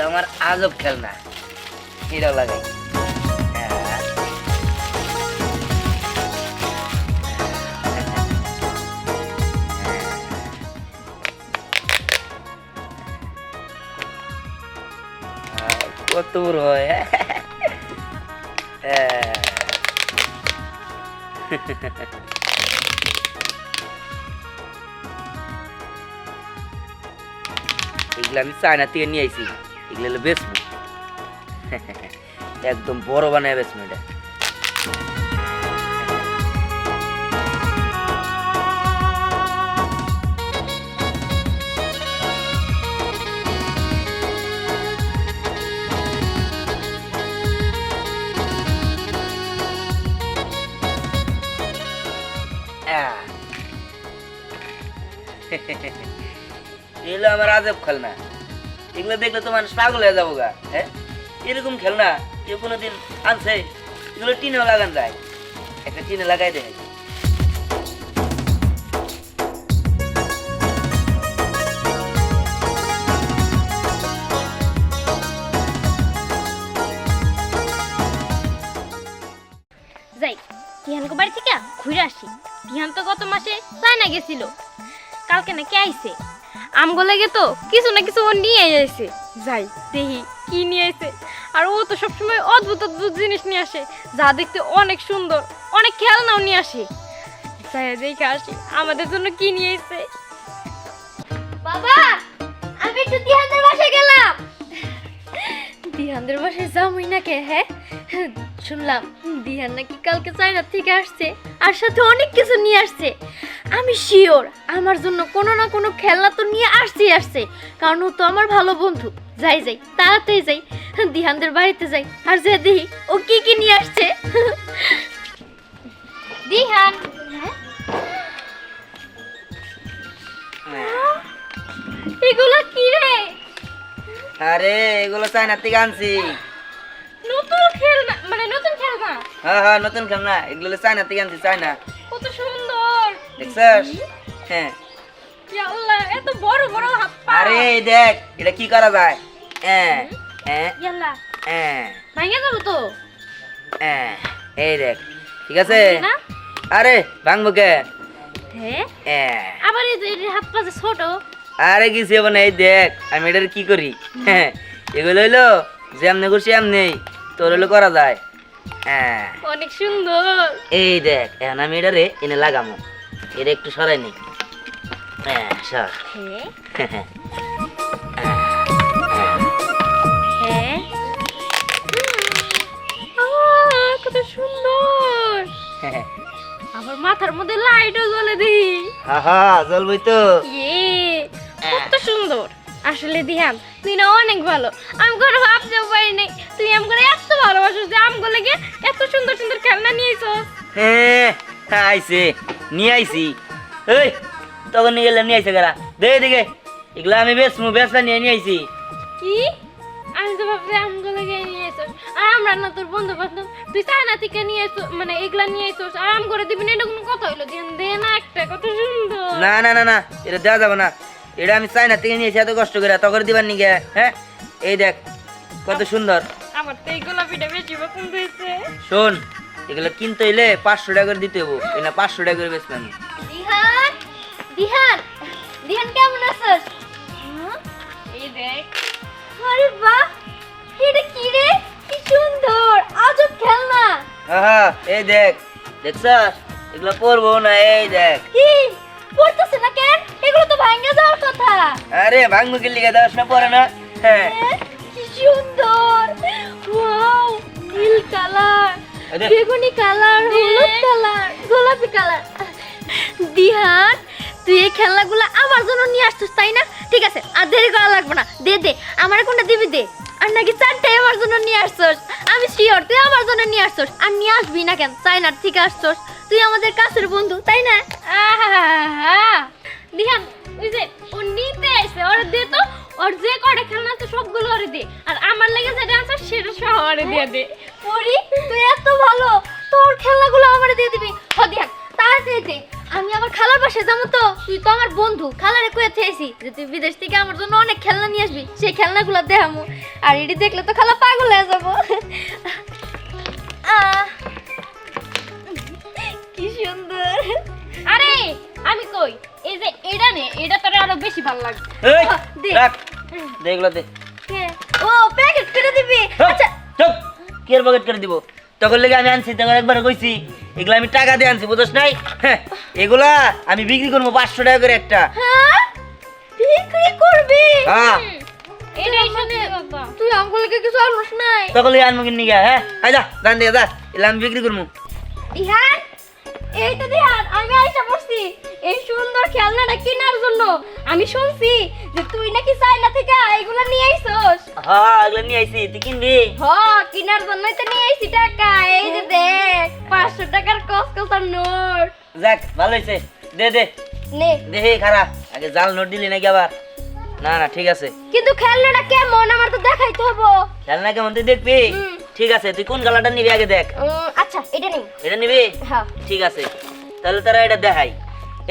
আমার আজব খেলনা, এটাও লাগাই। কত বড় হয়। এগুলো আমি চায়না থেকে নিয়ে আইছি, এগুলো বেচবো। একদম বড় বানায় বেচবো এটা। এগুলো আমার আজব খেলনা, এগুলো দেখলে তো মানুষ পাগল হয়ে যাবো গা। হ্যাঁ, এরকম খেলনা কেউ কোনোদিন আনছে? এগুলো টিনেও লাগান যায়, একটা টিনে লাগাই দেয়। যাই টিহানকে বাড়ি থেকে ঘুরে আসি। টিহান তো গত মাসে চায়না গেছিল, কালকে নাকি আইছে। আমগো লেগে তো কিছু না কিছু ও নিয়ে আইছে। যাই দেখি কি নিয়ে আইছে। আর ও তো সবসময় অদ্ভুত অদ্ভুত জিনিস নিয়ে আসে, যা দেখতে অনেক সুন্দর, অনেক খেলনাও নিয়ে আসে। যাই দেখে আসি আমাদের জন্য কি নিয়ে আইছে। বাবা, আমি একটু টিহানদের বাসায় গেলাম। দিহানদের বাসায় যাবই না কে? হ্যাঁ, শুনলাম দিহান নাকি কালকে চায়না থেকে আসছে, আর সাথে অনেক কিছু নিয়ে আসছে। আমি শিওর আমার জন্য কোনো না কোনো খেলনা তো নিয়ে আসছে, কারণ ও তো আমার ভালো বন্ধু। যাই যাই তাড়াতাড়ি যাই, দিহানদের বাড়িতে যাই, আর যে দেখি ও কি কি নিয়ে আসছে। দিহান, এগুলা কি রে? আরে এগুলো চায়না থেকে আনছি। নতুন খেলনা? মানে নতুন খেলনা? হ্যাঁ হ্যাঁ, নতুন খেলনা, এগুলো চায়না থেকে আনছি। চায়না, কত সুন্দর দেখছস? হ্যাঁ। ইয়া আল্লাহ, এত বড় বড় হাত পা। আরে দেখ এটা কি করা যায়। ইয়াল্লা, হ্যাঁ, ভাঙে যাবো তো। এই দেখ, ঠিক আছে? না? আরে ভাঙবো কে? হ্যাঁ, আবার এই যে হাত পা যে ছোট। আরে কিছু হবে না, এই দেখ আমি এটার কি করি। হ্যাঁ, এগুলো হইলো যেমনি খুশি এমনি তোর হইলো করা যায়। হ্যাঁ, অনেক সুন্দর। এই দেখ এখন আমি এটারে এনে লাগামো। এটা একটু সরাই নি। হ্যাঁ সর। হ্যাঁ, কত সুন্দর। আমার মাথার মধ্যে লাইটও জ্বলে দেখি। হ্যাঁ জ্বলবই তো। কত সুন্দর। আসলে দিহান তুই না অনেক ভালো, আমি কোনো ভাবতেও পারি নাই তুই আমগরে এত ভালোবাসিস যে আমগো লাগে এত সুন্দর সুন্দর খেলনা নিয়ে আইছস। হ্যাঁ আইছে, নিয়ে আইছি। এই তখন নিয়ে গেলাম, নিয়ে আইছে কারা? দে দিকে, এগুলো আমি বেচা নিয়ে আইছি। কি? আমি তো ভাবছি আমগো লাগে নিয়ে আইছস, আর আমরা না তোর বন্ধু বান্ধব, তুই চায়না থেকে নিয়ে আইছস, মানে এগুলা নিয়ে আইছস আর আমগরে দিবি না, এটা কোনো কথা হইলো? দিহান দে না একটা, কত সুন্দর। না না না না, এটা দেওয়া যাবে না। এটা আমি চায়না থেকে নিয়েছি এত কষ্ট করে, তখন দিবার নি গে? হ্যাঁ, এই দেখ কত সুন্দর। আমার তো এই গোলাপিটা বেশি পছন্দ হয়েছে। শোন, এগুলো কিনতে হইলে 500 টাকা করে দিতে হবো, এই না 500 টাকা করে বেচলাম। দিহান, দিহান, দিহান কেমন আছিস? এই দেখ। আরে বাহ, এটা কি রে? কি সুন্দর আজব খেলনা। হ্যাঁ এই দেখ, দেখছস? এগুলো পরবো না, এই দেখ। কি পড়তেছ না কেন? এগুলো তো ভাঙা যাওয়ার কথা। আরে ভাঙবো কি লিখে দেওয়াস না, পরে না? হ্যাঁ, কি সুন্দর। ওয়াও, নীল কালার, বেগুনি কালার, হলুদ কালার, গোলাপি কালার। দিহান, তুই এই খেলনাগুলো আমার জন্য নিয়ে আসছিস তাই না? ঠিক আছে, আর দেরি করা লাগবে না, দে দে আমার কোনটা দিবি দে। আর নাকি চারটাই আমার জন্য নিয়ে আসছিস? আমি শিওর তুই আমার জন্য নিয়ে আসছিস, আর নিয়ে আসবি না কেন? চায়নার থেকে আসছিস, তুই আমাদের কাছের বন্ধু তাই না? দিহান, ওই যে ও নিতে আসছে, ওরে দে তো, ওর যে কটা খেলনা আছে সবগুলো ওরে দে, আর আমার লাগে যেটা আছে সেটা সহ ওরে দিয়ে দে। পরি, তুই এত ভালো, তোর খেলনাগুলো আমারে দিয়ে দিবি। হ দিহান, তাড়াতাড়ি দে, আমি আমার খালার বাসায় যাবো তো, তুই তো আমার বন্ধু, খালারে কয়ে থেয়েছি যে তুই বিদেশ থেকে আমার জন্য অনেক খেলনা নিয়ে আসবি, সেই খেলনাগুলো দেখামু। আর এটি দেখলে তো খালা পাগল হয়ে যাবো। কি সুন্দর। আরে আমি কই, এই যে এটা নে, এটা তোর আরো বেশি ভালো লাগবে। এই দে। রাখ দে এগুলো দে। কে? ও প্যাকেট করে দিবি? আচ্ছা চুপ, কি এর পকেট করে দিব? তখন লেগে আমি আনছি, তখন একবার কইছি এগুলো আমি টাকা দিয়ে আনছি, বুঝছ নাই? হ্যাঁ, এগুলা আমি বিক্রি করবো 500 টাকা করে একটা। হ্যাঁ বিক্রি করবি? হ্যাঁ এটাই মানে তুই আঙ্গুলকে কিছু আনস নাই? তখন লেগে আনবো কিনে গা। হ্যাঁ আই যা, দান দিয়ে যা, এগুলো আমি বিক্রি করবো। দিহান, এই তো দিহান, আমি আইসা পড়ছি এই সুন্দর খেলনাটা কেনার জন্য। আমি শুনছি যে তুই নাকি চায়না থেকে এগুলো নিয়ে আইছস। হ্যাঁ এগুলো নিয়ে আইছি, তুই কিনবি? কেনার জন্যই তো নিয়ে আইছি টাকা। এই যে দেখ 500 টাকার কসকসার নোট। যাক ভালো হয়েছে, দে দে নে। দে। হে খারা, আগে জাল নোট দিলি নাকি আবার? না না ঠিক আছে। কিন্তু খেলনাটা কেমন আমার তো দেখাইতে হবে। খেলনা কেমন তুই দেখবি? হুম। ঠিক আছে, তুই কোন কালারটা নিবি আগে দেখ। আচ্ছা এটা নেই। এটা নিবি? হ্যাঁ। ঠিক আছে, তাহলে তারা এটা দেখাই।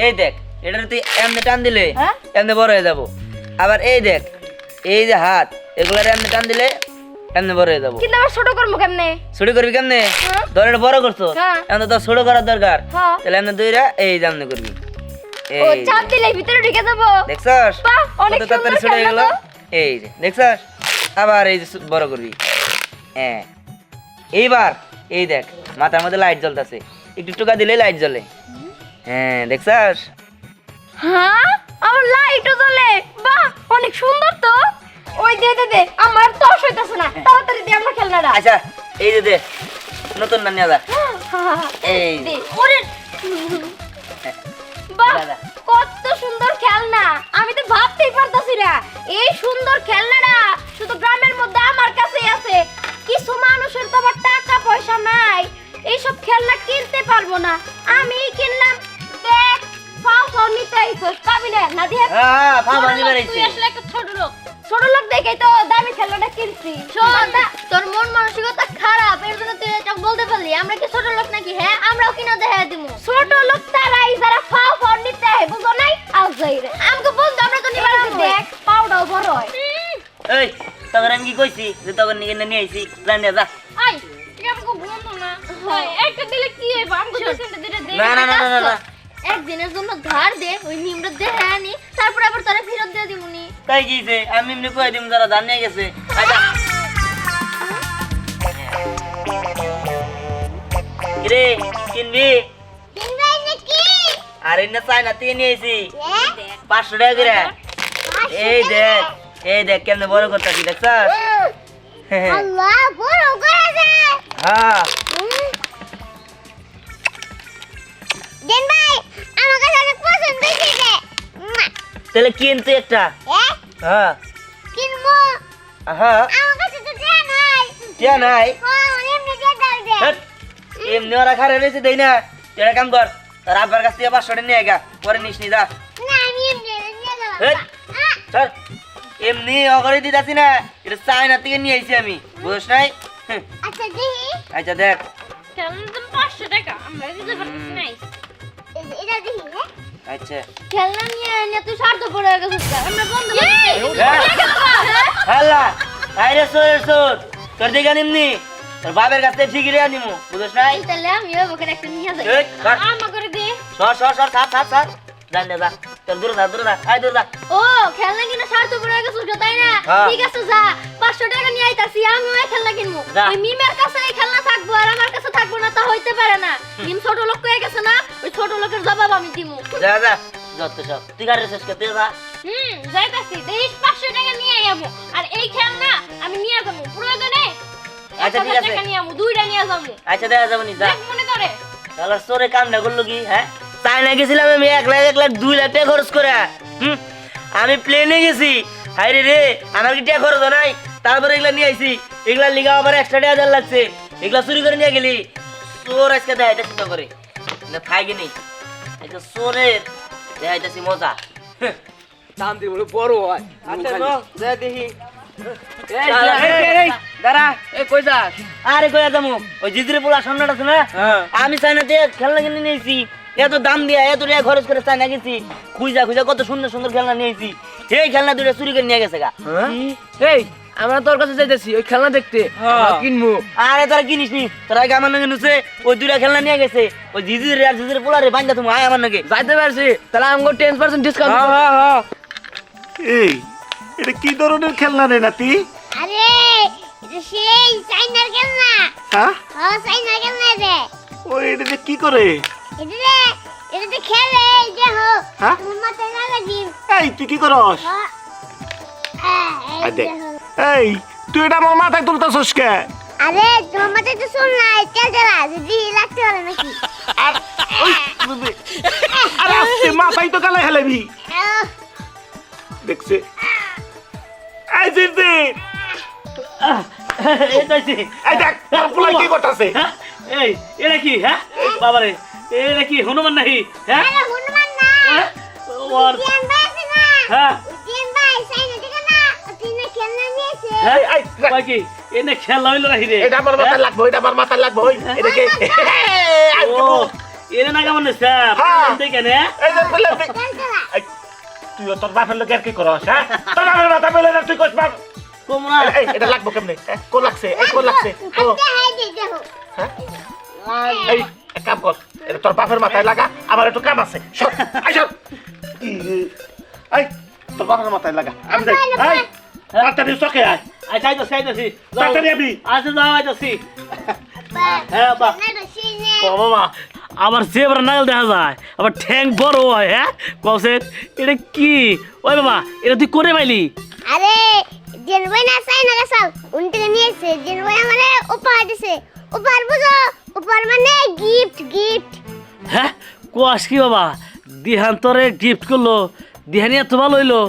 এই দেখ, এটা তুই এমনি টান দিলে হ্যাঁ? এমনি বড় হয়ে যাবো। আবার এই দেখ, এই যে হাত, এগুলার এমনি টান দিলে এমনি বড় হয়ে যাবো। কিন্তু আবার ছোট করবো কেমনে? ছোট করবি কেমনে? হ্যাঁ। ধর এটা বড় করছো, হ্যাঁ। এমনি তো ছোট করার দরকার। হ্যাঁ। তাহলে এমনি দুইটা এই যে এমনি করবি। ও এই চাপ দিলে ভিতরে ঢুকে যাবো। দেখছস? বাহ, অনেক কত তাড়াতাড়ি সুন্দর ছোট হয়ে গেল। খেলনা এই যে দেখছস? আবার এই যে বড় করবি। হ্যাঁ, এইবার এই দেখ, মাথার মধ্যে লাইট জ্বলতেছে, একটু টোকা দিলে লাইট জ্বলে। হ্যাঁ দেখছস? হ্যাঁ আমার লাইটও জ্বলে। বাহ অনেক সুন্দর তো। ওই দে দে দে, আমার তো হইতাছে না, তাড়াতাড়ি দে আমার খেলনাটা। আচ্ছা এই যে দে, নতুন না নিয়ে যা। এই দে ওরে। বাহ দাদা। কত সুন্দর খেলনা, আমি তো ভাবতেই পারতাছি না এই সুন্দর খেলনাটা শুধু গ্রামের মধ্যে আমার কাছেই আছে। কিছু মানুষের তো আবার টাকা পয়সা নাই, এইসব খেলনা কিনতে পারবো না, আমি কিনলাম। দেখ ফাও ফাও নিতে আইছস, পাবি না না দিয়ে। হ্যাঁ ফাঁপা নিবে তুই রইছে। আসলে একটা ছোট লোক, ছোট লোক দেখেই তো দামি খেলনাটা কিনছি। শোন তোর মন মানসিকতা খারাপ, এর জন্য তুই এটা বলতে পারলি। আমরা কি ছোট লোক নাকি? হ্যাঁ আমরাও কিনা দেখা দিমু। ছোট লোক তারাই যারা ফাও ফাও নিতে হয়, বুঝো নাই? আও যাইরে আমাকে বলতো, আমরা তো নিবার দেখ পাউডাও বড় হয়। এই তখন আমি কি কইছি যে তখন নিয়ে নিয়ে আইছি, জান নিয়ে যা। আই তুই আমাকে বলতো না, একটা দিলে কি হইব? আমাকে দুইটা দিলে দে। না না না না না, একদিনের জন্য ধার দে, ওই নিমরা দেখে আনি, তারপর আবার তোরে ফেরত দিয়ে দিমুনি। তাই কিছে আমি এমনি কই দিম, যারা জান নিয়ে গেছে। আচ্ছা কিরে কিনবি? কিনবাই নাকি? আর এনে চাই না, তুই নিয়ে আইছি 500 টাকা করে। এই দেখ, এই দেখ কেমনে বড় করতেছি, দেখছস? আল্লাহ বড় করেছে। হ্যাঁ দেন ভাই আমার কাছে অনেক পছন্দ হয়েছে। তাহলে কিন তুই একটা। হ্যাঁ কিনবো? হ্যাঁ আমার কাছে তো দেয়া নাই। কে নাই? এমনি দিয়ে দাও দে। হেৎ, এমনি ওরা খারে রয়েছে দেই না। তুই একটা কাম কর, তোর আব্বার কাছ থেকে 500 টাকা নিয়ে গা, পরে নিস নি যা। না আমি এমনি নিয়ে যাব। হেৎ, চল এমনি অগরে দিতাছি না, এটা চায়না থেকে নিয়ে আইছি আমি, বুঝছ নাই? হুঁ, আচ্ছা দেখি। আচ্ছা দেখ। কেমন তো 500 টাকা আমরা দিতে পারতেছি না। এটা দেখি। হ্যাঁ আচ্ছা খেলনা নিয়ে এনে তুই স্বার্থ পড়ে গেছিস। আমরা বন্ধ করে হ্যালা আইরে সোর সোর তোর দিকে নিমনি, তোর বাবার কাছ থেকে ঠিকই রে নিমু, বুঝছ নাই? তাহলে আমি ওকে একটা নিয়ে যাই। এই, সর। আমা করে দে। সর সর সর, সাত সাত সাত, জান দে যা, তোর দূরে যা, দূরে যা, আয় দূরে যা। ও খেলনা কিনা স্বার্থ পড়ে গেছিস তাই না? হ্যাঁ। ঠিক আছে যা, 500 টাকা নিয়ে আইতাছি, আমি ওই খেলনা কিনবো। যা। ওই মিমের কাছে এই খেলনা থাকবো আর আমার কাছে থাকবো না, তা হইতে পারে না। মিম ছোট লোক হয়ে গেছে না, ওই ছোট লোকের জবাব আমি দিমু। যা যা, যত সব তুই গাড়ি শেষ করতে যা। যাইতাছি, দেখিস 500 টাকা নিয়ে যাবো। আর এই খেলনা আমি নিয়ে যাবো, প্রয়োজনে আচ্ছা, ঠিক 1000 আছে। টাকা নিয়ে যাবো, দুইটা নিয়ে যাবো। আচ্ছা দেখা যাবো নি, যা। দেখ মনে করে। তাহলে সোরে কামটা করলো কি? হ্যাঁ চায়না গেছিলাম আমি 1 লাখ 1 লাখ 2 লাখ টাকা খরচ করে। আমি প্লেনে গেছি, হাইরে রে আমার কি টাকা খরচ নাই? তারপরে এগুলা নিয়ে আইছি, এগুলা লিগা আবার এক্সট্রা টাকা দেওয়ার লাগছে, এগুলা চুরি করে নিয়ে গেলি। চোর আজকে দেখাইতে চিন্তা করে না থাকি নেই, আজকে চোরের দেখাইতেছি মজা। দাম দিয়ে বলে বড় হয়। আচ্ছা নো যা দেখি। দাঁড়া, এই কই যাস? আরে কইয়া যাবো, ওই জিজরে পোলা সামনেটা আছে না, হ্যাঁ। আমি চাইনা দিয়ে খেলনা কিনে নিয়েছি, এত দাম দিয়া এত টাকা খরচ করে চাই না গেছি খুঁজা খুঁজা কত সুন্দর সুন্দর খেলনা নিয়েছি এই খেলনা দুটো চুরি করে নিয়ে গেছে গা এই আমরা তোর কাছে যাইতেছি ওই খেলনা দেখতে আমরা কিনবো। আরে তোরা কিনিস নি তোরা আগে আমার নাকি নুছে ওই দুটা খেলনা নিয়ে গেছে ওই জিজির আর জিজির পোলারে বান্ধা তুমি আয় আমার নাকি যাইতে পারছি তাহলে আমাকে 10% ডিসকাউন্ট। এই এটা কি ধরনের খেলনা রে নাতি? আরে এটা সেই চাইনার খেলনা। হ্যাঁ ও চাইনার খেলনা রে। ওই এটা দিয়ে কি করে? এটা খেলে এই যে হো হ্যাঁ? তোমার মাথায় লাগি। এই তুই কি করস? আই দেখ এই তুই এটা আমার মাথায় তুলতাছস কে? আরে তোমার মাথায় তো শুন না চলতেলা যদি লাগতে পারে নাকি। আর ওই আরে আস্তে মাথায় তো গালে হেলাবি দেখছে এই জিজি এটাইছি এই দেখ তোর পোলা কি করতাছে? এই এটা কি হ্যাঁ বাবারে এটা কি হনুমান নাকি হ্যাঁ আরে হনুমান না ওর টিয়ান ভাই আছে না হ্যাঁ টিয়ান ভাই চাইনা থেকে না তিন খেলনা নিয়েছে। হ্যাঁ এই কই কি এনে খেলা হইলো নাকি রে এটা আমার মাথায় লাগবে এটা আমার মাথায় লাগবে ওই এটা কি ও এনে না কেমন স্যার হ্যাঁ। কেন এই যে বলে চলতেলা তুই তোর বাপের লোক আর কি করস হ্যাঁ তোর বাপের মাথা বলে না তুই কস বাপ তোমরা এই এটা লাগবে কেমনে কোন লাগছে এই কোন লাগছে ও আচ্ছা হাই দে দেখো। এই এক কাম কর এটা তোর বাপের মাথায় লাগা আমার একটু কাম আছে সর আই সর এই তোর বাপের মাথায় লাগা আমি যাই এই তাড়াতাড়ি চকে আয় আই চাইতাছি তাড়াতাড়ি আবি আচ্ছা যাও আইতাছি বা হ্যাঁ বা না রসি নে ও বাবা আবার জেবরা নাগল দেখা যায় আবার ঠ্যাং বড় হয় হ্যাঁ কসেট এটা কি ওই বাবা এটা তুই করে পাইলি আরে জেন ভাই না চাইনা গাছাল উনি থেকে নিয়েছে জেন ভাই আমারে উপহার দিছে উপহার বুঝো উপহার মানে গিফট গিফট। হ্যাঁ কোয়াস কি বাবা দিহান তোরে গিফট করলো দিহানি এত ভালো হইলো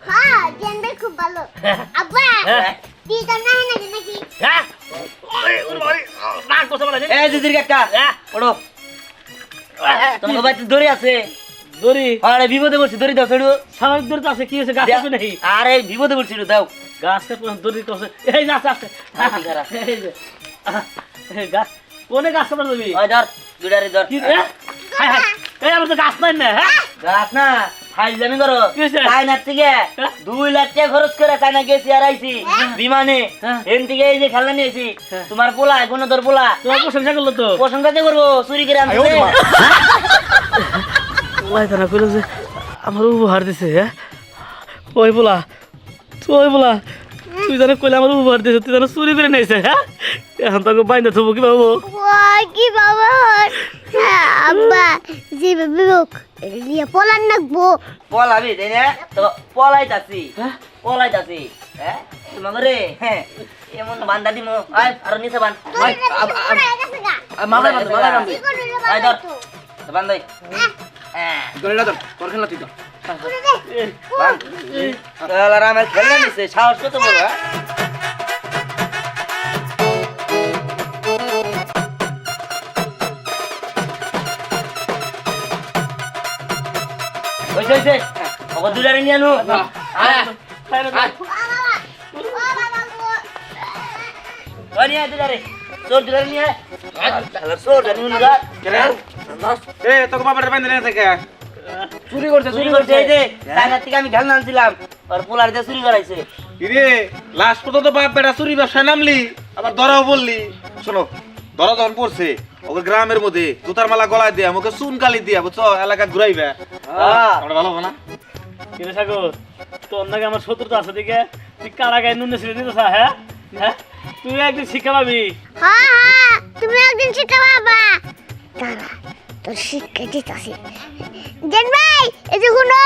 হ্যাঁ জেন ভাই খুব ভালো। আব্বা হ্যাঁ। তুই তো না নাকি হ্যাঁ না কথা বলে এই দিদির কাকা হ্যাঁ ওড়ো তোমার বাড়িতে দড়ি আছে দড়ি আরে বিপদে পড়ছি দড়ি দাও ছেড়ো স্বাভাবিক দড়ি তো আছে কি হয়েছে গাছ কাটবে নাকি আরে বিপদে পড়ছি দাও গাছ কাটবে দড়ি তো আছে এই গাছ আছে এই যে এই গাছ কোনে গাছ কাটবে তুমি ওই ধর দুড়ারে ধর কি রে হাই হাই এই আমার তো গাছ নাই না হ্যাঁ গাছ না ফাইজলামি করো চায়না থেকে 2 লাখ টাকা খরচ করে চায়না গেছি আর আইছি বিমানে এন থেকে এই যে খেলনা নিয়েছি তোমার পোলা কোনো তোর পোলা তোমার প্রশংসা করলো তো প্রশংসা করবো চুরি করে আনছে ওই তারা কইলো যে আমার উপহার দিছে হ্যাঁ ওই পোলা তুই জানো কইলে আমার উপহার দিছে তুই জানো চুরি করে নিয়েছে হ্যাঁ এখন তোকে বাইন্দা থবো কি পাবো ওই কি বাবা আব্বা জি বিবেক লিয়া পোলান নাকবো পলাবি তাই না তো পলাইতাছি পলাইতাছি হ্যাঁ তোমারে হ্যাঁ এমন বান্দা দিমু আয় আর নিচে বান মাথায় বাঁধো আয় ধর বান দই হ্যাঁ গড়িলা ধর তোর খেলনা তুই তো বান তাহলে আমার খেলনা নিছে সাহস কত বড় হ্যাঁ হইছে ওকে দুলারে নিয়ে আনো আয় আয় নিয়ে দুলারে চোর দুলারে নিয়ে আয় চোর জানি না এ তোকে বাবার বাইন্দে না থাকে চুরি করছে এই যে টাকা থেকে আমি খেলনা আনছিলাম আর পোলার দিয়ে চুরি করাইছে কিরে লাস্ট পর্যন্ত বাপ বেটা চুরি ব্যবসায় নামলি আবার ধরাও বললি শোনো ধরা যখন পড়ছে ওকে গ্রামের মধ্যে জুতার মালা গলায় দিয়া আমাকে চুন কালি দিয়া বুঝছো এলাকা ঘুরাইবে আমরা ভালো হবে না কিরে সাগর তোর নাকি আমার শত্রুতা আছে দিকে তুই কারা গায়ে নুনে ছিঁড়ে দিতে হ্যাঁ হ্যাঁ তুই একদিন শিক্ষা পাবি হ্যাঁ হ্যাঁ তুমি একদিন শিক্ষা পাবা দাঁড়া তোর শিক্ষা দিতেছি জেন ভাই এই যে শুনো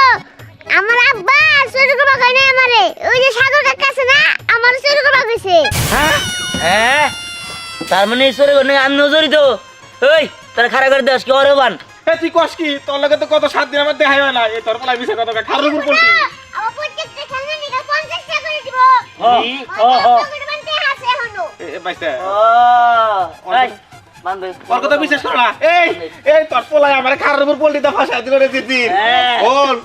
আমার আব্বা চুরি করবা কই না আমারে ওই যে সাগর কাকা আছে না আমার চুরি করবা কইছে। হ্যাঁ তার মানে ঈশ্বরের ঘটনা আমি নজরি তো ওই তোরা খারাপ করে দেস কি ওরে বান এ তুই কস কি তোর লগে তো কত 7 দিন আমার দেখাই হয় না এই তোর পালাই মিছা কথা খারাপ উপর পড়তি আমার প্রত্যেকটা খেলনা নিয়ে 50 টাকা করে দিব। আছে এখনো এ বাইতে ও এই বান দে ওর কথা বিশ্বাস কর না এই তোর পোলাই আমার খারাপ উপর পড়লি তো ফাঁসা দিল রে দিদির বল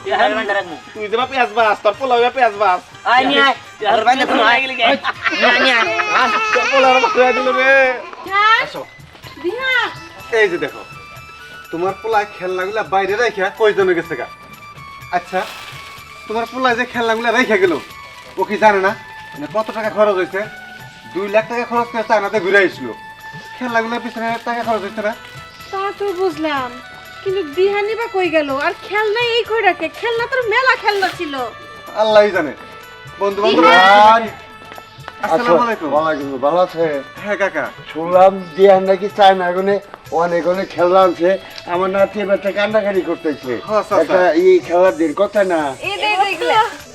তুই যে পেঁয়াজ বাস তোর পোলাই পেঁয়াজ বাস আয় নি আয় তোর বান তুমি আয় গেলি নি আয় তোর পোলাই আমার ফাঁসা দিল রে হ্যাঁ আসো দিহা এই যে দেখো তোমার পোলায় খেলনাগুলা বাইরে রাখা কয়জনে গেছে গা? আচ্ছা, তোমার পোলায় যে খেলনাগুলা রেখে গেল ও কি জানে না মানে কত টাকা খরচ হয়েছে? 2 লাখ টাকা খরচ করে চায়নাতে ঘুরে আসছিল। খেলনাগুলোর পিছনে টাকা খরচ হয়েছে না? তা তো বুঝলাম, কিন্তু দিহানি বা কই গেল? আর খেলনা এই কই রাখে? খেলনা তোর মেলা খেলনা ছিল। আল্লাহই জানে। বন্ধু বান্ধব আসসালামু আলাইকুম। ওয়ালাইকুম, ভালো আছে? হ্যাঁ কাকা। শুনলাম দিহান নাকি চায়না গুনে অনেক অনেক খেলা আনছে, আমার নাতি বাচ্চা কান্নাকাটি করতেছে। হ্যাঁ, চাচা। একটা এই খেলার দিন কথা না।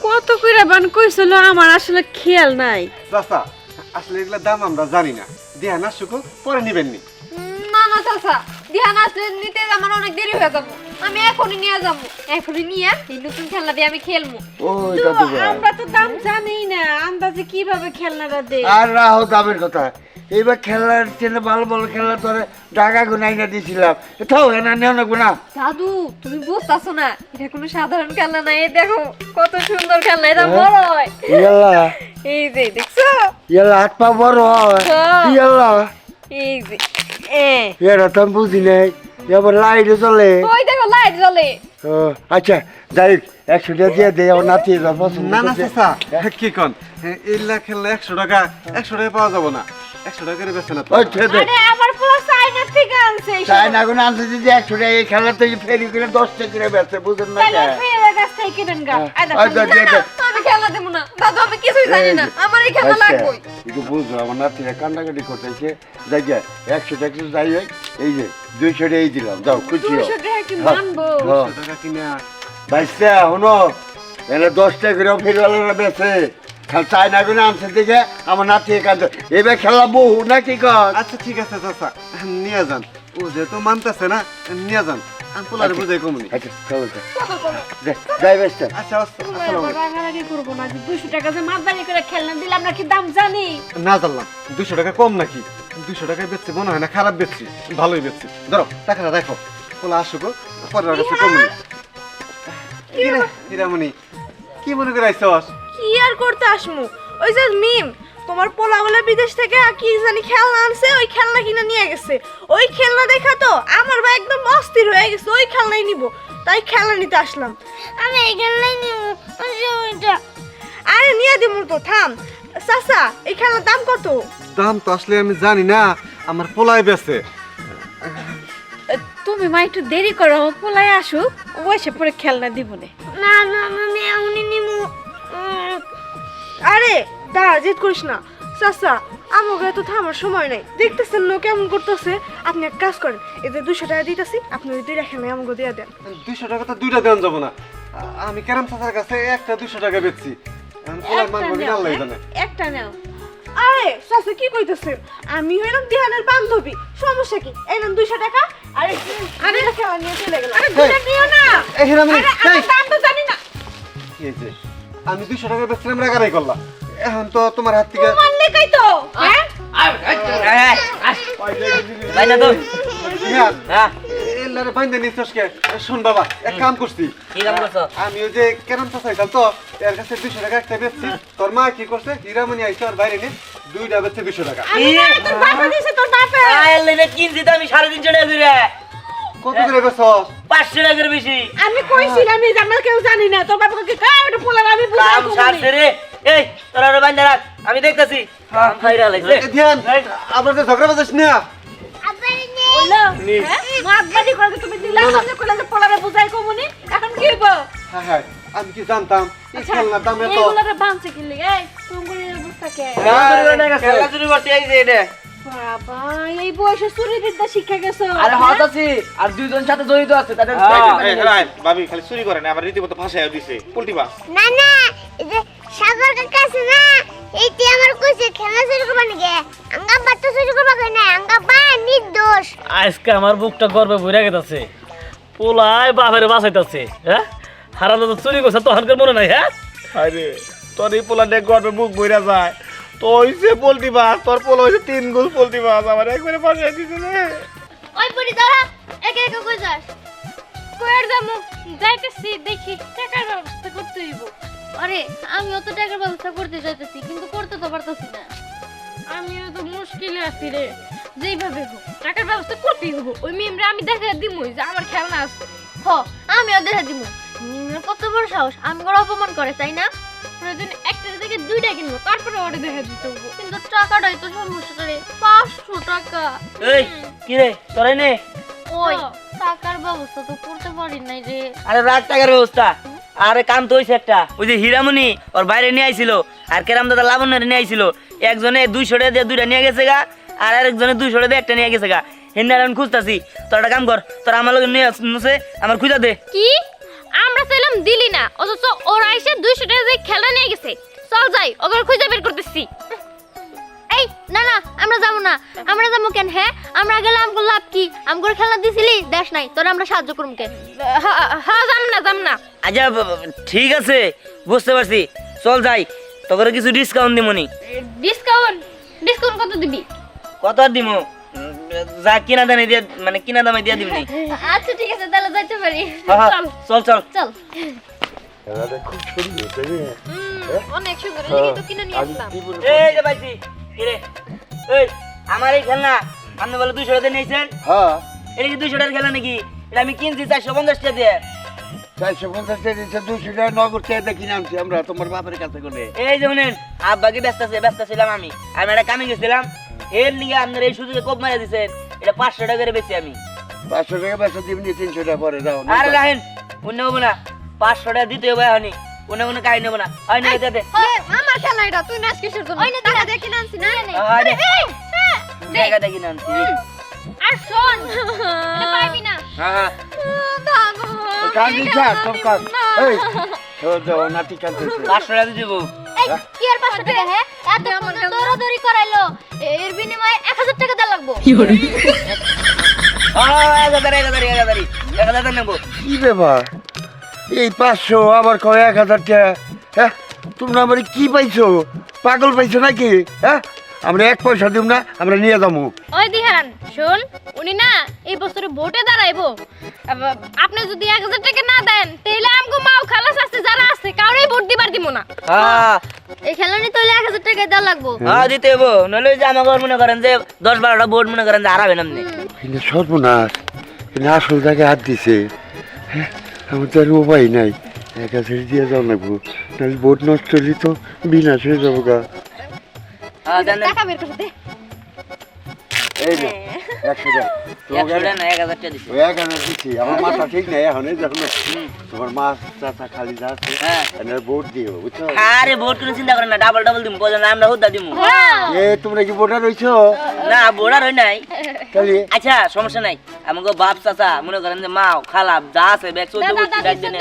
কত কইরা বান কইছিল, আমার আসলে খেয়াল নাই। চাচা, আসলে এগুলা দাম আমরা জানি না, দিয়া না শুকো পরে নিবেন নি। না না চাচা, ধ্যান আসলে নিতে আমার অনেক দেরি হয়ে যাবো। আমি এখনই নিয়ে যাবো, এখনই নিয়ে এই নতুন খেলনা দিয়ে আমি খেলবো। ওই তো দাদু ভাই, আমরা তো দাম জানি না, আন্দাজে কিভাবে খেলনাটা দে? আর রাহো দামের কথা। এইবার খেলার ছেলে ভালো ভালো খেলা তোরে ঢাকা গুনাই না দিয়েছিলাম, এটাও এনা নেও না গুনা। দাদু তুমি বুঝতেছো না, এটা কোনো সাধারণ খেলনা না। এই দেখো কত সুন্দর খেলনা, এটা বড় হয়। ইয়াল্লা এই যে দেখছো, ইয়াল্লা হাত পা বড় হয়। হ্যাঁ। ইয়াল্লা এই যে এরা তো আমি বুঝি নাই, এবার লাইটে চলে। ওই দেখো লাইট জ্বলে। ও, আচ্ছা যাই হোক, 100 টাকা দিয়ে দে, আমার নাতি এবার পছন্দ না না করছে। চাচা, কি কন? এগুলা খেললে 100 টাকা পাওয়া যাবো না। 100 টাকার বেচে না তো। ওই ছেড়ে দে। আরে আমার পুরো চাইনা থেকে আনছে। চায়না গুলো আনছে যদি 100 টাকা, এই খেলা থেকে ফেরি করে 10 টাকা করে বেচে, বুঝেন না? তাহলে ফেলে গাছ থেকে কিনেন গা। হ্যাঁ। আই দেখো, আই দেখ, না, দেখ, না, দেখ। আমি খেলনা দেব না দাদু, আমি কিছুই জানি না, আমার এই খেলনা লাগবে। একটু বুঝছো, আমার নাতিরা কান্নাকাটি করতেছে। যাই যা, 100 টাকা যাই হোক, এই যে 200 টাকাই দিলাম, যাও খুশি হও। 200 টাকা কি হ্যাঁ, মানবো? হ্যাঁ। 100 টাকা কিনে বাইশটা হনো, এনে 10 টাকা করে ফেরিওয়ালারা বেচে। খালি চায়না গুলো আনছে দেখে আমার নাতি কাঁদে। এবার খেলা বহু নাকি কর? আচ্ছা ঠিক আছে চাচা, নিয়ে যান। ও যেহেতু মানতেছে না, নিয়ে যান। আমি পোলারে বুঝাই কমুনি। আচ্ছা চলো চলো। যাই বাইশটা। আচ্ছা আসসালামু আলাইকুম। রাগারাগি করবো না, যে 200 টাকা যে মাতবাড়ি করে খেলনা দিলাম নাকি দাম জানি? না জানলাম 200 টাকা কম নাকি? 200 টাকায় বেচছি মনে হয় না, খারাপ বেচছি, ভালোই বেচছি। ধরো টাকাটা রাখো, পোলা আসুক, পরের কাছে কমুনি। হিরামণি, কি মনে করে আইছস? কি আর করতে আসমু? ওই যে মিম, তোমার পোলা বলে বিদেশ থেকে কি জানি খেলনা আনছে, ওই খেলনা কিনে নিয়ে গেছে। ওই খেলনা দেখা তো আমার ভাই একদম অস্থির হয়ে গেছে, ওই খেলনাই নিব। তাই খেলনা নিতে আসলাম। আমি এই খেলনাই নিব। ওইটা আরে নিয়ে দিমু তো, থাম। চাচা, এই খেলনার দাম কত? দাম তো আসলে আমি জানি না, আমার পোলায় বেচে। তুমি মা একটু দেরি করো, পোলাই আসুক, বসে পরে খেলনা দিব না। না না আমি এমনি নিব। আরে দাঁড়া, জেদ করিস না। চাচা, আমাকে তো থামার সময় নাই, দেখতেছেন না কেমন করতেছে। আপনি এক কাজ করেন, এই যে 200 টাকা দিতেছি, আপনি ওই 2 খেলনা আমাকে দিয়ে দেন। 200 টাকা তো দুইটা দেন যাবো না। আমি কেরাম চাচার কাছে একটা 200 টাকা বেচছি। আমি পোলার মান ভাবি না, আল্লাহ জানে। একটা নাও। আরে চাচা কি কইতেছেন? আমি হইলাম দিহানের বান্ধবী, সমস্যা কি? এই নেন 200 টাকা। আরে আরে খেলা নিয়ে চলে গেল। আরে দুটা নিও না। এই হিরামণি, আরে আমি দাম তো জানি না। কি হয়েছে? আমি 200 টাকা বেচছিলাম, রাগারাই করলাম। এখন তো তোমার হাত থেকে তোমার লেখাই তো, হ্যাঁ? ভাই না তো হ্যাঁ, হ্যাঁ এলারে বাইন্দে নিছস কে? শোন বাবা, এক কাম করছি। কি কাম করছো? আমি ওই যে কেরাম চাচাইতাম তো, এর কাছে 200 টাকা একটা বেচছি। তোর মা কি করছে? হিরামণি আইছে আর বাইরে নে, দুইটা বেচছে 200 টাকা। আমি না, তোর বাবা দিছে, তোর বাপে। আয় লেনে কিনছি তো আমি 350 টাকা করে। কত করে বেচছস? 500 টাকার বেশি। আমি কইছিলাম এই জামাল কেউ জানি না, তোর বাবাকে কাম এটা পোলার আমি বুঝাই কাম সারছে রে। এই তোরা ওরে বাইন্ধা রাখ, আমি দেখতাছি। কাম ফাইরা লাগছে। এ ধ্যান, আবার যে ঝগড়া বাজাস না। আবার নে। হইলো, হ্যাঁ? মাতবাড়ি করে তুমি দিলা, সামনে কইলা যে পোলারে বুঝাই কমুনি, এখন কি হইব? হ্যাঁ হ্যাঁ, আমি কি জানতাম এই খেলনার দাম এত? এইগুলারে বানছে কি লাগি? এই তোমার এই অবস্থা কে? খেলা শুরু করতে আইছে এটা। বাবা, এই বয়সে চুরি বিদ্যা শিক্ষা গেছো? আরে হতাছি আর দুইজন সাথে জড়িত আছে তাদের ভাবি খালি চুরি করে না, আবার রীতিমতো ফাঁসাইয়া দিছে পোল্ট্রি মাছ। না না, এই যে সাগর কাকা আছে না, এইটি আমার কইছে খেলনা চুরি করবা নাকি? আঙ্গা বাচ্চা চুরি করবা কই না, আঙ্গা বা নির্দোষ। আজকে আমার বুকটা গর্বে ভরে গেছে। পোলায় বাপের বাঁচাইতেছে, হ্যাঁ? হারানো তো চুরি করছে, তখনকার মনে নাই, হ্যাঁ? আরে তোর এই পোলা দেখ গর্বে মুখ বইরা যায়। তো হইছে পোল্ট্রি মাছ, তোর পোলা হইছে 3 গোল পোল্ট্রি মাছ, আমার একবারে ফাঁসাইয়া দিছে রে। ওই পরি দাঁড়া, একে একে কই যাস? কইর যামু, যাইতেছি, দেখি টাকার ব্যবস্থা করতে হইব। আরে আমি অত টাকার ব্যবস্থা করতে যাইতেছি, কিন্তু করতে তো পারতাছি না। আমিও তো মুশকিলে আছি রে। যেইভাবে হোক টাকার ব্যবস্থা করতেই হবো। ওই মিমরে আমি দেখা দিমই যে আমার খেলনা আছে। হ আমিও দেখা দিব মিমের কত বড় সাহস আমি করে অপমান করে তাই না? প্রয়োজনে একটা থেকে দুইটা কিনবো, তারপরে ওটা দেখা দিতে হবো। কিন্তু টাকাটাই তো সমস্যা রে, 500 টাকা। এই কি রে তোরে নে ওই টাকার ব্যবস্থা তো করতে পারি নাই রে। আরে রাত টাকার ব্যবস্থা আরে কাম তো হইছে একটা ওই যে হীরামণি ওর বাইরে নিয়ে আইছিল আর কেরাম দাদা লাবণ্যের নিয়ে আইছিল একজনে 200 টাকা দিয়ে দুইটা নিয়ে গেছে গা আর আরেকজনে 200 টাকা দিয়ে একটা নিয়ে গেছে গা হিন্দার আমি খুঁজতাছি তোর একটা কাম কর তোর আমার লগে নিয়ে নুসে আমার খুঁজা দে কি আমরা চাইলাম দিলি না, অথচ ওরা এসে 200 টাকা দিয়ে খেলনা নিয়ে গেছে। চল যাই ওগুলো খুঁজে বের করতেছি। এই না না আমরা যাবো না। আমরা যাবো কেন? হ্যাঁ আমরা গেলে আমগো লাভ কি? আমগো খেলনা দিছিলি দেশ নাই তোরা আমরা সাহায্য করুম কেন? হ্যাঁ যাম না। আচ্ছা ঠিক আছে বুঝতে পারছি চল যাই তোকে কিছু ডিসকাউন্ট দিমনি ডিসকাউন্ট কত দিবি? কত আর দিমু যা কিনা দামে দিয়ে মানে কিনা দামে দিয়ে দিবনি আচ্ছা ঠিক আছে তাহলে যাইতে পারি। চল চল চল। খেলাটা খুব সুন্দর হচ্ছে রে। অনেক সুন্দর, এই তো কিনে নিয়ে আসলাম। এই যে পাইছি কি রে এই আমার এই খেলনা আপনি বলে 200 টাকা দিয়ে নিয়েছেন হ্যাঁ এটা কি 200 টাকার খেলনা নাকি এটা আমি কিনছি 450 টাকা দিয়ে 450 টাকা দিচ্ছে 200 টাকা নগদ টাকা কিনে আনছি আমরা তোমার বাপের কাছে করে। এই যে শুনেন আব্বাকে ব্যস্ত ছিলাম আমি একটা কামে গেছিলাম এর লিগে আপনার এই সুযোগে কোপ মারা দিছেন এটা 500 টাকা করে বেশি আমি 500 টাকা বেচা দিবনি 300 টাকা পরে দাও না। আরে রাহেন অন্য হবো না 500 টাকা দিতে হবে হয়নি অন্য কোনো কাজ নেবো না হয় না দে আমার খেলনা এটা, তুই নাচ কিসের জন্য? ওই না টাকা দিয়ে কিনে আনছি না। আরে টাকা দেখি না আনছি আর শোন এটা পারবি না। হ্যাঁ কান্দি যা তোর কাজ এই তো দাও নাতি কাঁদতেছে 500 টাকা দিয়ে দেবো এই কি আর 500 টাকা? হ্যাঁ এত দৌড়াদৌড়ি করাইলো এর বিনিময়ে 1000 টাকা দেওয়া লাগবো। 1000 নেবো কি ব্যাপার এই 500 আবার কয় 1000 টাকা? হ্যাঁ তোমরা আমার কি পাইছো? পাগল পাইছো নাকি? হ্যাঁ আমরা 1 পয়সা দিব না আমরা নিয়ে যাবো। ওই দিহান শোন, উনি না এই বছরে ভোটে দাঁড়াইবো। আপনি যদি 1000 টাকা না দেন তাহলে আমগো মাও খালাস আছে যারা আছে কাউরেই ভোট দিবার দিব না। হ্যাঁ এই খেলনি তো 1000 টাকা দেওয়া লাগবো। হ্যাঁ দিতে হবো নইলে যে আমাকে মনে করেন যে 10-12টা ভোট মনে করেন যে হারাবেন আপনি কিন্তু সর্বনাশ কিন্তু আসল জায়গায় হাত দিছে। হ্যাঁ আমার তো আর উপায় নাই 1000 দিয়ে যাও লাগবো নাহলে বোট নষ্ট হলে তো বিনাশ হয়ে যাবো গা। হ্যাঁ দেন টাকা বের করে দে। এই যে 100 টাকা 100 টাকা না 1000 টাকা দিছি ওই 1000 দিচ্ছি আমার মাথা ঠিক নেই এখন এই যখন তোমার মা চাচা খালি যাচ্ছে হ্যাঁ এনার ভোট দিও বুঝছো? আরে ভোট কোনো চিন্তা করেন না ডাবল দিমু কজন আমরা হুদা দিমু এ তোমরা কি ভোটার হইছো? না ভোটার হই নাই তাহলে আচ্ছা সমস্যা নাই আমাকে বাপ চাচা মনে করেন যে মা খালা যা আছে ব্যাগ 14 গোষ্ঠী ডাক দেন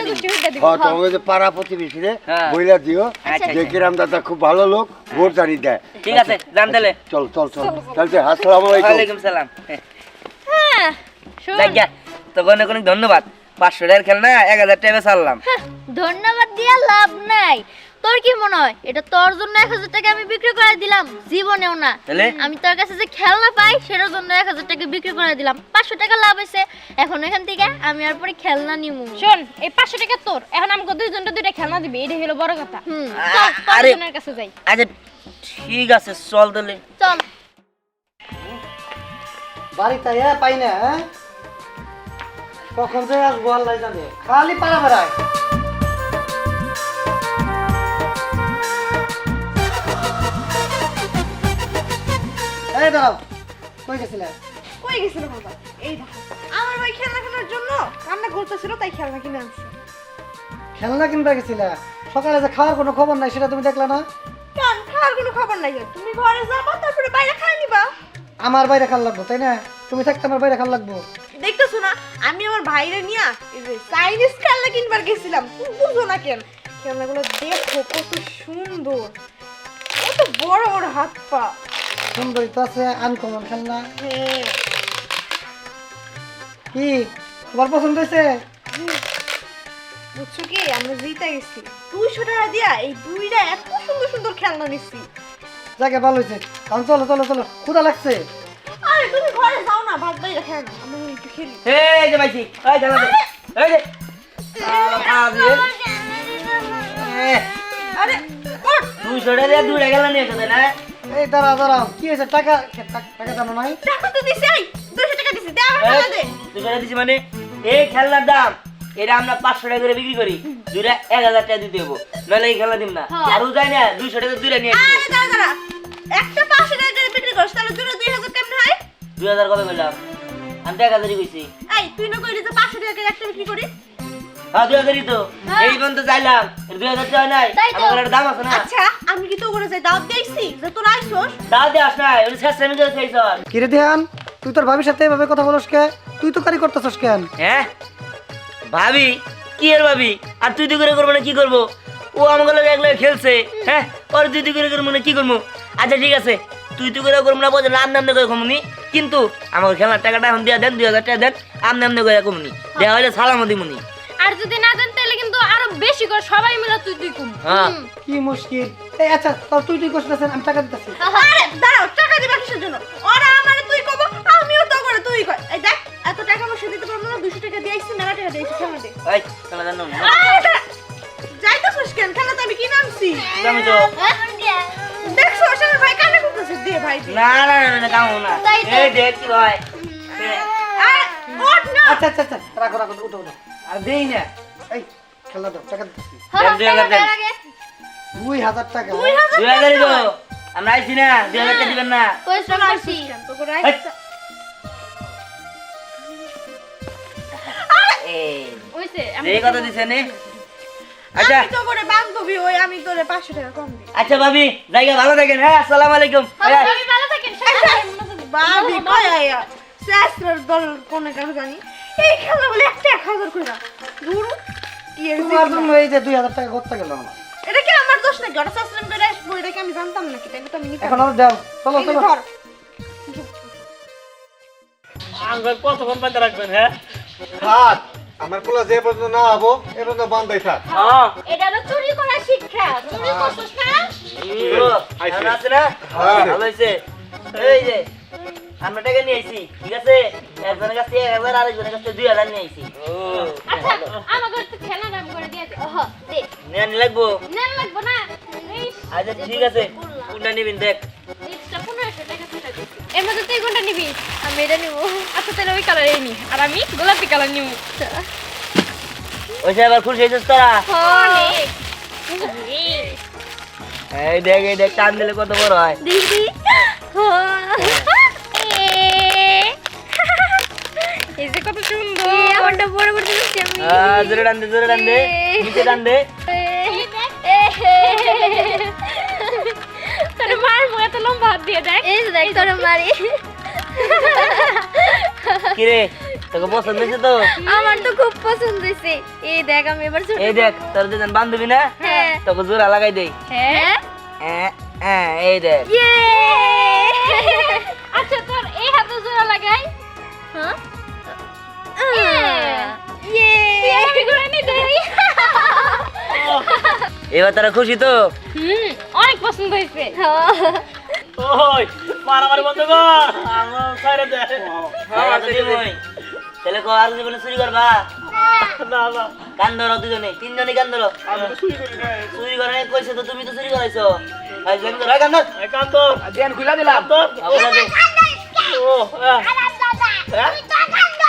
তোমাকে যে পাড়া প্রতিবেশী রে হ্যাঁ। বইলা দিও আচ্ছা, যে কিরাম দাদা খুব ভালো লোক ভোট জানি দেয়। ঠিক আছে যান তাহলে চল চল চল চলছে আসসালামু আলাইকুম। ওয়ালাইকুম সালাম হ্যাঁ শোন যাক তো অনেক অনেক ধন্যবাদ 500 টাকার খেলনা 1000 টাকা ছাড়লাম ধন্যবাদ দিয়া লাভ নাই। তোর কি মনে হয় এটা তোর জন্য 1000 টাকা আমি বিক্রি করে দিলাম? জীবনেও না। তাহলে আমি তোর কাছে যে খেলনা পাই সেটার জন্য 1000 টাকা বিক্রি করে দিলাম। 500 টাকা লাভ হয়েছে। এখন এখান থেকে আমি আর পরে খেলনা নিমু। শোন এই 500 টাকা তোর, এখন আমাকে দুইজনটা দুইটা খেলনা দিবি, এটা হলো বড় কথা। চল আরে তোর কাছে যাই। আচ্ছা ঠিক আছে চল তাহলে চল। বাড়িতে পাই না কখন যে আসবো আল্লাহ জানে খালি পাড়া বেড়ায়। এই দাও কই গেছিলে? কই গেছিল বাবা? এই দেখো আমার ভাই খেলনা কেনার জন্য রান্না করতেছিল তাই খেলনা কিনে আনছি। খেলনা কিনবা গেছিলে? সকালে যে খাওয়ার কোনো খবর নাই সেটা তুমি দেখলা না? কেন খাওয়ার কোনো খবর নাই? তুমি ঘরে যাবা তারপরে বাইরে খাই নিবা। আমার বাইরে খাল লাগবো তাই না? তুমি থাকতে আমার বাইরে খাল লাগবো? দেখতেছো না আমি আমার ভাইরে নিয়া এই যে চাইনিজ খেলনা কিনবার গেছিলাম। তুমি বুঝো না কেন? খেলনাগুলো দেখো কত সুন্দর, কত বড় বড় হাত পা। সুন্দরী তো আছে, আনকমন খেলনা। হ্যাঁ কি তোমার পছন্দ হয়েছে? বুঝছো কি আমরা জিতে গেছি 200 টাকা দিয়া এই দুইটা এত সুন্দর সুন্দর খেলনা নিচ্ছি। যাকে ভালো হয়েছে। কারণ চলো চলো চলো ক্ষুধা লাগছে। আরে তুমি ঘরে যাও না, ভাত বাইরে খাই না, আমরা একটু খেলি। এই যে ভাইছি এই খেলনা দে এই যে আরে ওঠ। 200 টাকা দিয়ে দুইটা খেলনা নিয়ে এসেছে না এই দাঁড়াও কি হয়েছে টাকা টাকা জানো নাই? টাকা তো দিছি, এই 200 টাকা দিছি, দে আমার খেলনা দে। তুই কেন দিছি মানে এই খেলনার দাম এটা আমরা 500 টাকা করে বিক্রি করি, দুইটা 1000 টাকা দিতে হবো, নাহলে এই খেলনা দিম না। আরও যায় না 200 টাকা দুইটা নিয়ে আসবে। আরে দাঁড়া একটা 500 টাকা করে বিক্রি করছ, তাহলে দুটো 2000 কেমনে হয়? 2000 কবে বললাম? আমি তো 1000ই কইছি। এই তুই না কইলি যে 500 টাকা করে একটা বিক্রি করি? হ্যাঁ 2000ই তো, এই পর্যন্ত যাইলাম 2000 টাকা নাই, আমার একটা দাম আছে না। আচ্ছা আমি কি তো করে যাই দাওয়াত দেইছি যে তোরা আইছস? দাও দে আস না, ওই শেষ আমি করে খাইছ। কি রে ধ্যান, তুই তোর ভাবির সাথে এভাবে কথা বলস কে? তুই তো কারি করতেছস কেন? হ্যাঁ ভাবি কি এর ভাবি, আর তুই তুই করে করবো না কি করবো? ও আমাকে লোক একলা খেলছে, হ্যাঁ ওর তুই তুই করে করবো না কি করবো? আচ্ছা ঠিক আছে, তুই তুই করে করবো না বলছে নাম নাম করে কমনি, কিন্তু আমাকে খেলার টাকাটা এখন দিয়ে দেন, 2000 টাকা দেন, আম নাম করে কমনি দেওয়া হলে সালাম দিমুনি। আর যদি না দেন তাহলে কিন্তু আরো বেশি করে সবাই মিলে তুই কম। হ্যাঁ কি মুশকিল। এই আচ্ছা তোর তুই করছিস, আমি টাকা দিতেছি। আরে দাঁড়াও, টাকা দিবা কিসের জন্য? ওরা আমারে তুই কব, আমিও তো করে তুই কই। এই দেখ এত টাকা পয়সা দিতে পারবো না, 200 টাকা দিয়েছি, মেলা টাকা দিয়েছি, খেলনা দে। ওই খেলা জানো না যাইতাছস কেন? খেলনা তো আমি কি নামছি? আমি তো দেখছো ওর ভাই কানে করতেছে, দে ভাই দে। না না না না কামো না, এই দেখ কি ভাই আরে ওঠ না। আচ্ছা রাখো উঠো। আর দেই না, এই খেলা দাও, টাকা দিতেছি। দেন 2000 দেন, 2000 টাকা। 2000ই তো আমরা আইছি না, 2000 টাকা দিবেন না। পরিশ্রম করছি। তো করে এই। এই ওইছে আমি এই কথা দিছেন নে। আচ্ছা আমি তো করে বান্ধবী, ওই আমি তোরে 500 টাকা কম দিই। আচ্ছা ভাবি জায়গা ভালো থাকেন, হ্যাঁ আসসালামু আলাইকুম। আমি ভালো থাকেন সবাই। ভাবি কই আয়া শাস্ত্রের দল কোনে কাজ জানি এই খেলা বলে একটা 1000 করে দাও গুরু কি এর তোমার জন্য এই যে 2000 টাকা করতে গেল আমার। এটা কি আমার দোষ নাকি? ওরা শাস্ত্রম করে আসবো, এটা কি আমি জানতাম নাকি? তাই তো আমি নিতে এখন আর দাও, চলো এই যে ধর। আঙ্গুল কতক্ষণ বাঁধা রাখবেন? হ্যাঁ থাক আমার পোলা যে পর্যন্ত না হবো এ পর্যন্ত বান্ধাই থাক। হ্যাঁ এটা হলো চুরি করার শিক্ষা। চুরি করছস না? ভালো আছে না? হ্যাঁ। ভালো হয়েছে। এই যে আমরা টাকা নিয়ে আইছি, ঠিক আছে? একজনের কাছে 1000, আরেকজনের কাছে 2000 নিয়ে আইছি। আচ্ছা আমাকে একটু খেলা দাম করে দিয়ে দে। ওহ দে। নেন লাগবো? নেন লাগবো না? এই আচ্ছা ঠিক আছে, কোনটা নিবেন দেখ। এক্সট্রা 1500 টাকা তুই দিবি। এর মধ্যে তুই কোনটা নিবি? আমি এটা নিব। আচ্ছা তাহলে ওই কালারই নি, আর আমি গোলাপি কালার নিব। ওইসে আবার খুশি হয়েছিস তোরা? অনেক। এই দেখ টান দিলে কত বড় হয়। দিদি এই যে কত সুন্দর। আমারটা বড় করে দিচ্ছি আমি। জোরে টান দে, নিচে টান দে। তোর মারবো, এত লম্বা হাত দিয়ে দেখ। এই দেখ তোর মারি। কিরে তোকে পছন্দ হয়েছে তো? আমার তো খুব পছন্দ হয়েছে। এই দেখ আমি এবার ছোট। এই দেখ তোর দুজন বান্ধবী না, হ্যাঁ। তোকে জোড়া লাগাই দেই। হ্যাঁ এই দেখ। ইয়ে আচ্ছা তোর এই হাতে জোড়া লাগাই। হ্যাঁ ইয়ে আমি ঘুরে নি দেই। এবার তারা খুশি তো? অনেক পছন্দ হয়েছে। ওই মারামারি বন্ধ কর, আমার ছাইরে দে। হ্যাঁ, তো দিবই। তাহলে কো আর জীবনে চুরি করবা? না না কান ধরো দুজনে, তিনজনে কান ধরো। আমি তো চুরি করি নাই। চুরি করে কইছে তো, তুমি তো চুরি করাইছো। ভাই জানি তো, কান ধর। এই কান তো দেন খুলা দিলাম তো। আবার দে। ও হ্যাঁ তুই তো কান্দ।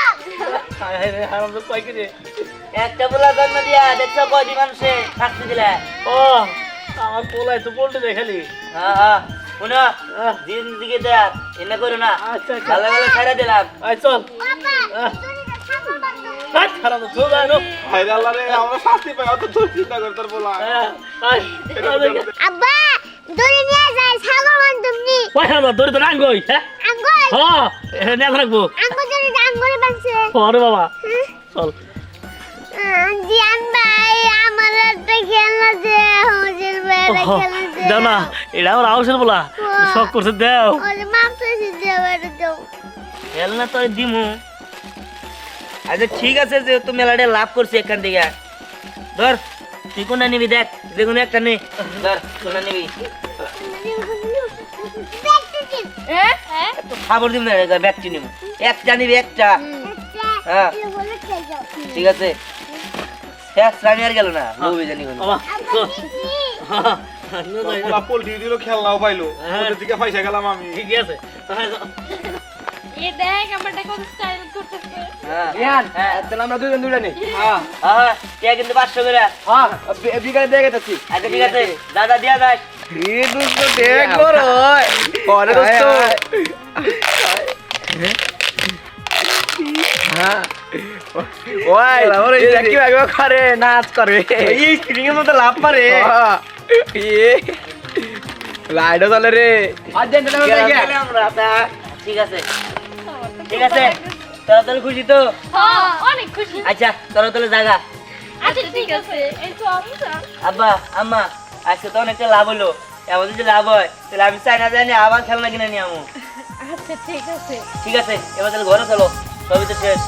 হায় রে হারাম তো কই কি রে। একটা বলা জন্ম দিয়া দেখছো কয়টি মানুষে শাস্তি দিলা? ও আমার পোলাই তো বলতে দে খালি। হ্যাঁ শুনো, জিন্দিগি দেখ এনে করো না। আচ্ছা ভালো ভালো ছাড়া দিলাম। আয় চল। হাত খারাপ তো যায় না। হায়রে আল্লাহ রে, আমরা শাস্তি পাই, অত তোর চিন্তা করে তোর পোলা। হ্যাঁ আয় আব্বা দড়ি নিয়ে যাই ছাগল বান্ধব নি। ওই আমার দড়ি তো রাঙ্গই। হ্যাঁ আঙ্গুল হ্যাঁ এখানে নিয়ে রাখবো। আঙ্গুল দড়ি আঙ্গুলে বানছে। ওরে বাবা চল। জিয়ান ভাই আমার একটা খেলনা দে, হুজুর ভাই একটা খেলনা দে। দাও না, এটা আমার আউসের বলা শখ করছে দেও। ওরে মাপ তো দিতে পারে তো। খেলনা তো দিমু। আচ্ছা ঠিক আছে, যেহেতু মেলাটা লাভ করছি এখান থেকে, ধর তুই কোনটা নিবি দেখ, যে কোনো একটা নে। ধর কোনটা নিবি? তো খাবার দিব না, ব্যাগটি নিব। একটা নিবি, একটা। হ্যাঁ ঠিক আছে, শেষ রানি আর গেল না, লোভে জানি কোনো। বাবা চল। পোলা পোল্ট্রি দিল খেলনাও পাইলো হ্যাঁ। ওদের দিকে পয়সা গেলাম আমি ঠিক আছে তাহলে যাও। এ দেখ আমারটা কত স্টাইল করতেছে হ্যাঁ তাহলে আমরা দুজন দুইটা নেই হ্যাঁ টিয়া কিন্তু 500 করে হ্যাঁ বিকালে দিয়ে গেছি আচ্ছা ঠিক আছে দাদা দিয়া দাস ঠিক আছে ঠিক আছে তোরা তাহলে খুশি তো হ্যাঁ অনেক খুশি আচ্ছা তোরা তাহলে জাগা আচ্ছা ঠিক আছে এই তো আব্বা আম্মা আজকে তো অনেকটা লাভ হলো এমন যদি লাভ হয় তাহলে আমি চাইনা জানি আবার খেলনা কিনে নিয়ে আমো আচ্ছা ঠিক আছে ঠিক আছে এবার তাহলে ঘরে চলো সবই তো শেষ